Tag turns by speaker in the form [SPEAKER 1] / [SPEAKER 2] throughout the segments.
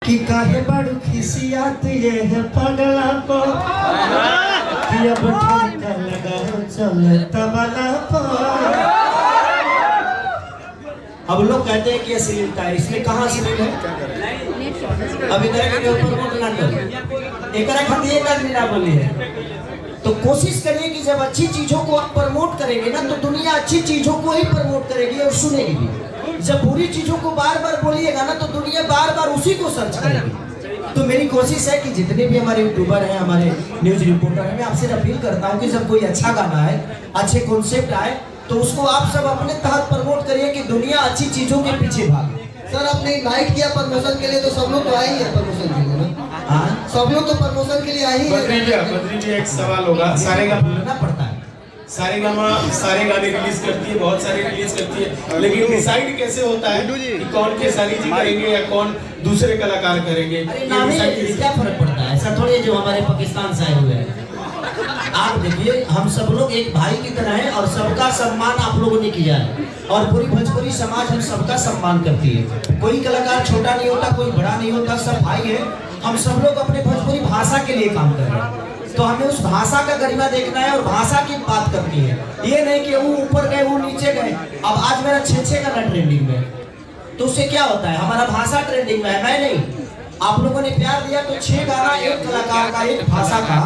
[SPEAKER 1] कि काहे बड़ू खिसियात ये है पगला को कि अब ठंडा लगा चल तबला पर। अब लोग कहते हैं कि अश्लीलता है, इसमें कहाँ अश्लील है? अब इधर के ऊपर मत ना करो, एक खाती एक आदमी ना बोली है। तो कोशिश करिए कि जब अच्छी चीजों को आप प्रमोट करेंगे ना तो दुनिया अच्छी चीजों को ही प्रमोट करेगी और सुनेगी भी। जब बुरी चीजों को बार बार बोलिएगा ना तो दुनिया बार बार उसी को सर्च करेगी। तो मेरी कोशिश है कि जितने भी हमारे यूट्यूबर हैं, हमारे न्यूज रिपोर्टर हैं, मैं आपसे अपील करता हूँ कि जब कोई अच्छा गाना है, अच्छे कॉन्सेप्ट आए तो उसको आप सब अपने तहत प्रमोट करिए कि दुनिया अच्छी चीजों के पीछे भागे।
[SPEAKER 2] सर आपने इनवाइट किया प्रमोशन के लिए तो सब लोग तो आए ही है प्रमोशन के लिए ना। हाँ सब लोग तो प्रमोशन के लिए आए ही है।
[SPEAKER 3] बद्री जी एक सवाल होगा, सारेगामा
[SPEAKER 1] बोलना पड़ता है।
[SPEAKER 3] सारेगामा सारे गाने रिलीज करती है, बहुत सारे रिलीज करती है, लेकिन डिसाइड कैसे होता है कि कौन खेसारी जी करेंगे या कौन दूसरे कलाकार करेंगे?
[SPEAKER 1] क्या फर्क पड़ता है? ऐसा थोड़ी जो हमारे पाकिस्तान से आए हुए हैं। आप देखिए हम सब लोग एक भाई की तरह हैं और सबका सम्मान आप लोगों ने किया है और पूरी भोजपुरी समाज हम सबका सम्मान करती है। कोई कलाकार छोटा नहीं होता, कोई बड़ा नहीं होता, सब भाई है। हम सब लोग अपने भोजपुरी भाषा के लिए काम कर रहे हैं तो हमें उस भाषा का गरिमा देखना है और भाषा की बात करनी है। ये नहीं कि वो ऊपर गए वो नीचे गए। अब आज मेरा 6 गाना ट्रेंडिंग में, तो उससे क्या होता है? हमारा भाषा ट्रेंडिंग में है, मैं नहीं। आप लोगों ने प्यार दिया तो 6 गाना एक कलाकार का, एक भाषा का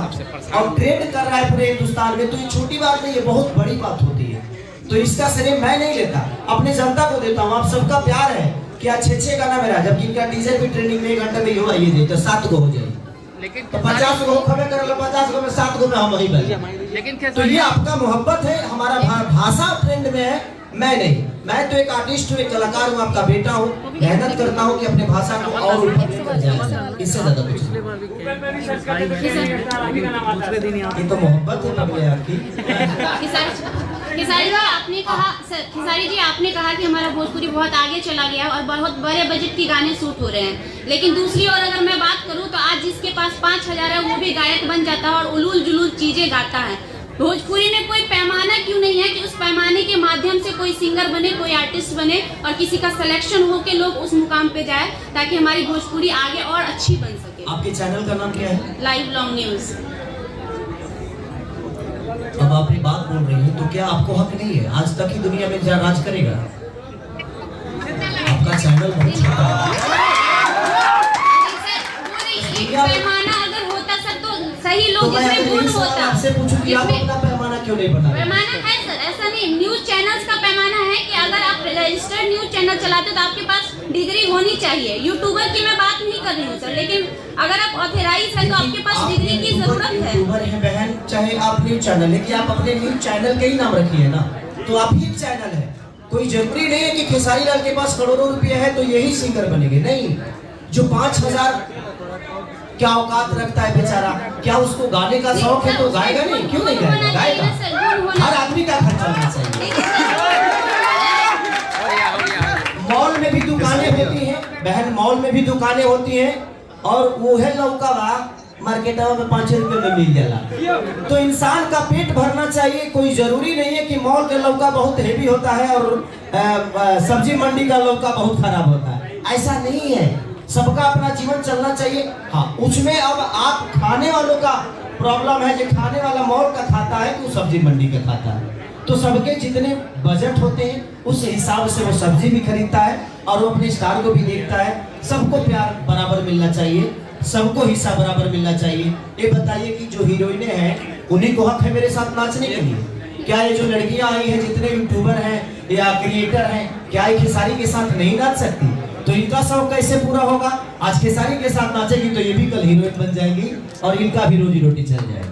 [SPEAKER 1] और ट्रेंड कर रहा है पूरे हिंदुस्तान में। तो ये छोटी बात नहीं, ये बहुत बड़ी बात होती है। तो इसका श्रेय मैं नहीं लेता, अपनी जनता को देता हूँ। आप सबका प्यार है कि आज 6 गाना मेरा, जबकि इनका टीजर भी ट्रेंडिंग में 1 घंटे में हो ये तो 7 गो हो जाए, तो 50 गो खबर कर लो, 50 गो में 7 गो में हम वही बने। तो ये आपका मोहब्बत है, हमारा भाषा ट्रेंड में है, मैं नहीं। मैं तो एक आर्टिस्ट हूँ, एक कलाकार हूँ, आपका बेटा हूँ, मेहनत करता हूँ कि अपने भाषा को और ऊपर लेकर जाए। इससे ज्यादा कुछ नहीं। ये तो मोहब्बत है पगले आपकी।
[SPEAKER 4] खेसारी जी आपने कहा, खेसारी जी आपने कहा कि हमारा भोजपुरी बहुत आगे चला गया और बहुत बड़े बजट के गाने शूट हो रहे हैं, लेकिन दूसरी ओर अगर मैं बात करूं तो आज जिसके पास 5000 है वो भी गायक बन जाता है और उलूल जुलूल चीजें गाता है। भोजपुरी में कोई पैमाना क्यों नहीं है कि उस पैमाने के माध्यम से कोई सिंगर बने, कोई आर्टिस्ट बने और किसी का सिलेक्शन हो के लोग उस मुकाम पे जाए ताकि हमारी भोजपुरी आगे और अच्छी बन सके?
[SPEAKER 1] आपके चैनल का नाम क्या है?
[SPEAKER 4] Live long news.
[SPEAKER 1] अब आप ये बात बोल रही हैं तो क्या आपको हक नहीं है? आज तक ही दुनिया में जा राज करेगा। आपका चैनल बहुत छोटा है।
[SPEAKER 4] पैमाना अगर होता सर तो सही लोग इसमें गुण होता।
[SPEAKER 1] आपसे पूछूं कि आप अपना पैमाना क्यों नहीं बता?
[SPEAKER 4] पैमाना है सर, ऐसा नहीं। न्यूज चैनल्स का पैमाना है कि अगर आप रजिस्टर्ड न्यूज चैनल चलाते हो तो आपके पास डिग्री होनी चाहिए। यूट्यूबर की मैं बात नहीं कर रही हूँ सर, लेकिन अगर आप ऑथराइज है तो आपके पास डिग्री की जरूरत है।
[SPEAKER 1] यूट्यूबर है बहन, चाहे आप न्यूज चैनल है कि आप अपने न्यूज चैनल के ही नाम रखिए ना, तो आप ही चैनल है। कोई जरूरी नहीं है कि खेसारी लाल के पास करोड़ों रुपया है तो यही सिंगर बनेंगे, नहीं। जो 5000 क्या औकात रखता है बेचारा, क्या उसको गाने का शौक है तो गाएगा नहीं? क्यों नहीं गाएगा? गाएगा। हर आदमी का खर्च चलना चाहिए। मॉल में भी दुकानें होती हैं बहन, मॉल में भी दुकानें होती हैं और वो है लौका मार्केटवा में 5 रुपए में मिल जाला। तो इंसान का पेट भरना चाहिए। कोई जरूरी नहीं है कि मॉल का लौका बहुत हेवी होता है और सब्जी मंडी का लौका बहुत खराब होता है, ऐसा नहीं है। सबका अपना जीवन चलना चाहिए। हाँ, उसमें अब आप खाने वालों का प्रॉब्लम है, जो खाने वाला मॉल का खाता है कि सब्जी मंडी का खाता है। तो सबके जितने बजट होते हैं उस हिसाब से वो सब्जी भी खरीदता है और वो अपने स्टार को भी देखता है। सबको प्यार बराबर मिलना चाहिए, सबको हिस्सा बराबर मिलना चाहिए। ये बताइए कि जो हीरोइनें हैं उन्हीं को हक है मेरे साथ नाचने के लिए? क्या ये जो लड़कियां आई हैं, जितने यूट्यूबर हैं या क्रिएटर हैं, क्या ये खेसारी के साथ नहीं नाच सकती? तो इनका शौक कैसे पूरा होगा? आज खेसारी के साथ नाचेगी तो ये भी कल हीरोइन बन जाएगी और इनका भी रोजी रोटी चल जाएगी।